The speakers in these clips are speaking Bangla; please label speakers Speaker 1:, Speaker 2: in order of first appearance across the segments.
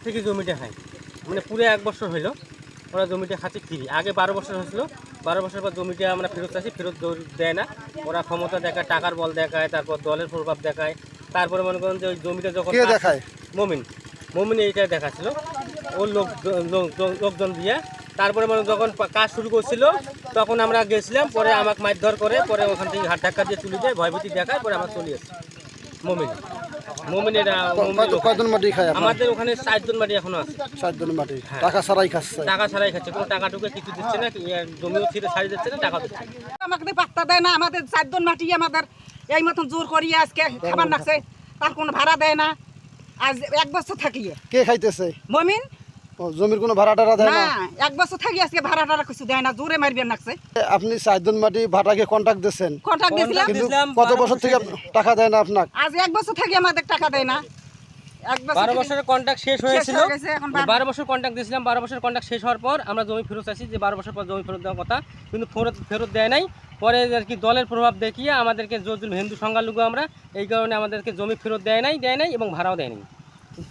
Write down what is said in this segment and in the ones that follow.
Speaker 1: থেকে জমিটা খায়, মানে পুরো 1 বছর হইলো ওরা জমিটা খাচ্ছে ফ্রি। আগে 12 বছর হয়েছিল, 12 বছর পর জমিটা আমরা ফেরত চাচ্ছি, ফেরত দেয় না। ওরা ক্ষমতা দেখায়, টাকার বল দেখায়, তারপর দলের প্রভাব দেখায়। তারপরে মনে করেন যে ওই জমিটা যখন
Speaker 2: কে দেখায়?
Speaker 1: মমিন এইটা দেখাচ্ছিল ওর লোকজন দিয়ে। তারপরে মানে যখন কাজ শুরু করছিল তখন আমরা গেছিলাম, পরে আমাকে মারধর করে, পরে ওখান থেকে হাত ধাক্কা দিয়ে তুলে দেয়, ভয়ভীতি দেখায়, পরে আমরা চলে এসেছি। মমিনের
Speaker 2: কয়জন মাটি খায় আপনার?
Speaker 1: আমাদের ওখানে 4 জন মাটি এখনো আছে।
Speaker 2: 7 জন মাটি
Speaker 1: হ্যাঁ।
Speaker 2: টাকা ছাড়াই খাচ্ছে?
Speaker 1: টাকা ছাড়াই খাচ্ছে, কোনো টাকা টুকু কিছু দিচ্ছে না, জমিও ছিঁড়ে ছাড়িয়ে দিচ্ছে না, টাকা দিচ্ছে না।
Speaker 3: আমাদের পাত্তা দেয় না, আমাদের 4 জন মাটি আমাদের এই মতন জোর করিয়ে আজকে খাবার লাগছে, তার কোনো ভাড়া দেয় না। আজ 1 বছর থাকিয়ে
Speaker 2: কে খাইতেছে?
Speaker 3: মমিন
Speaker 2: ও, জমির কোনো ভাড়া টাড়া দেয়
Speaker 3: না,
Speaker 2: না?
Speaker 3: 1 বছর থাকি আজকে ভাড়া টাড়া কিছু দেয় না, জোরে মারবেন লাগছে।
Speaker 2: আপনি 4 জন মাটি ভাড়াকে কন্ট্যাক্ট দিয়েছেন,
Speaker 3: কন্ট্রাক্ট দিয়েছিলাম,
Speaker 2: কিন্তু
Speaker 1: দিছিলাম,
Speaker 2: কত
Speaker 1: 12
Speaker 2: বছর থেকে টাকা দেয় না আপনাকে?
Speaker 3: আজ 1 বছর থাকি আমাদের টাকা দেয় না। 1 বছর
Speaker 1: 12
Speaker 3: থেকে-
Speaker 1: বছরের কন্ট্রাক্ট শেষ হয়েছিল,
Speaker 3: হয়ে গেছে, এখন
Speaker 1: 12 বছর কন্ট্রাক্ট দিয়েছিলাম। 12 বছর কন্ট্রাক্ট শেষ হওয়ার পর আমরা জমি ফেরত চাইছি, যে 12 বছর পর জমি ফেরত দেওয়ার কথা, কিন্তু ফেরত দেয় নাই। পরে আর কি দলের প্রভাব দেখিয়ে আমাদেরকে হিন্দু সংখ্যালঘু আমরা, এই কারণে আমাদেরকে জমি ফেরত দেয় নাই এবং ভাড়াও দেয় নাই।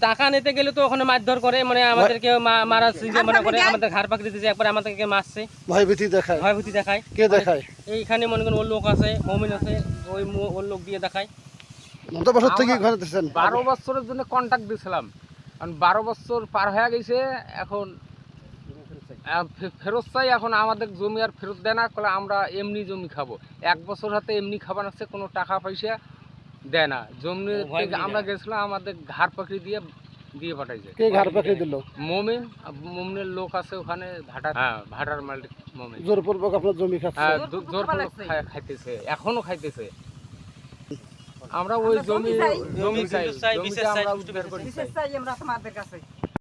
Speaker 1: টাকা নিতে গেলে তো ওখানে মারধর করে, মানে আমাদেরকে মারা মনে করে, আমাদের ঘাড় পাকড়ি দিয়েছে, একবার আমাদেরকে মারছে,
Speaker 2: ভয়ভীতি দেখায়?
Speaker 1: ভয়ভীতি দেখায়।
Speaker 2: কে দেখায়?
Speaker 1: এইখানে মনে করেন ওর লোক আছে, মমিন আছে, ওর লোক দিয়ে দেখায়।
Speaker 2: কত বছর থেকে ঘরে দিচ্ছেন?
Speaker 4: 12 বছরের জন্য কন্ট্রাক্ট দিয়েছিলাম, কারণ 12 বছর পার হয়ে গেছে, এখন ফেরত চাই। এখন আমাদের জমি আর ফেরত দেয় না, বলে আমরা এমনি জমি খাবো। 1 বছর হাতে এমনি খাবার আছে, কোনো টাকা পয়সা দেয় না। জমি থেকে আমরা গেছিলাম, আমাদের ঘাড় পাকড়ি দিয়ে পাঠাইছে।
Speaker 2: কে ঘাড় পাকড়ি দিল?
Speaker 4: মমিনের লোক আছে ওখানে, ভাটার মালিক মমিন।
Speaker 2: জোরপূর্বক আপনার জমি খাচ্ছে?
Speaker 4: হ্যাঁ, জোরপূর্বক খাইতেছে, এখনো খাইতেছে। আমরা ওই জমি চাই,
Speaker 1: বিশেষ চাই,
Speaker 4: জমিটা আমরা
Speaker 1: বিশেষ চাই,
Speaker 4: উদ্ধার করি
Speaker 3: বিশেষ চাই আমরা তোমাদের কাছে।